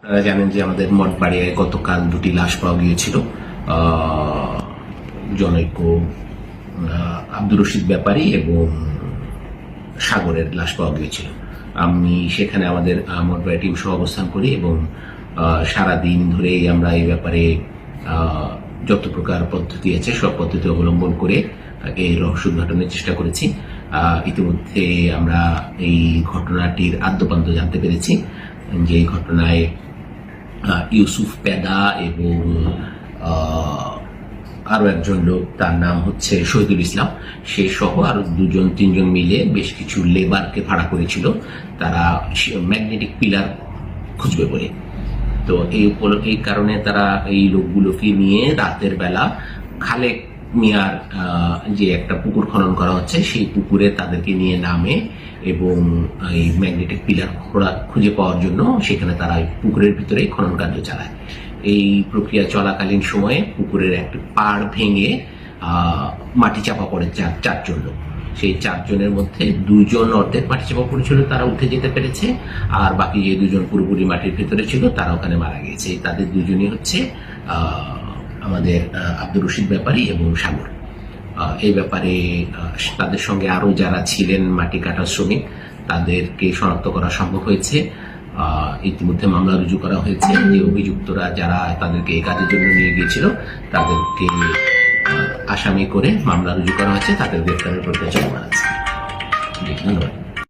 আপনারা জানেন যে আমাদের মঠবাড়িয়ায় গতকাল দুটি লাশ পাওয়া গিয়েছিল। জনৈক আব্দুর রশিদ ব্যাপারী এবং সাগরের লাশ পাওয়া গিয়েছিল। আমি সেখানে আমাদের মঠবাড়িয়া টিম সহ অবস্থান করি এবং সারাদিন ধরেই আমরা এই ব্যাপারে যত প্রকার পদ্ধতি আছে সব পদ্ধতি অবলম্বন করে এই রহস্য উদ্ঘাটনের চেষ্টা করেছি। ইতিমধ্যে আমরা এই ঘটনাটির আদ্যপান্ত জানতে পেরেছি যে এই ঘটনায় ইউসুফ পেদা এবং আরো একজন লোক, তার নাম হচ্ছে শহীদুল ইসলাম, সে সহ আরো দুজন তিনজন মিলে বেশ কিছু লেবারকে ভাড়া করেছিল তারা ম্যাগনেটিক পিলার খুঁজবে বলে। তো এই কারণে তারা এই লোকগুলোকে নিয়ে রাতের বেলা খালেক মিয়ার যে একটা পুকুর খনন করা হচ্ছে সেই পুকুরে তাদেরকে নিয়ে নামে এবং এই ম্যাগনেটিক পিলার খুঁজে পাওয়ার জন্য সেখানে তারা পুকুরের ভিতরে খনন কার্য চালায়। এই প্রক্রিয়া চলাকালীন সময়ে পুকুরের একটি পাড় ভেঙে মাটি চাপা পড়ে চারজন লোক। সেই চারজনের মধ্যে দুজন অর্ধেক মাটি চাপা পড়েছিল, তারা উঠে যেতে পেরেছে, আর বাকি যে দুজন পুরোপুরি মাটির ভিতরে ছিল তারা ওখানে মারা গেছে। তাদের দুজনই হচ্ছে আমাদের আব্দুর রশিদ ব্যাপারী এবং সাগর। এই ব্যাপারে তাদের সঙ্গে আরো যারা ছিলেন মাটি কাটার শ্রমিক তাদেরকে শনাক্ত করা সম্ভব হয়েছে। ইতিমধ্যে মামলা রুজু করা হয়েছে। যে অভিযুক্তরা যারা তাদেরকে এই কাজের জন্য নিয়ে গিয়েছিল তাদেরকে আসামি করে মামলা রুজু করা হয়েছে, তাদের গ্রেফতারের প্রক্রিয়া চলমান আছে। ধন্যবাদ।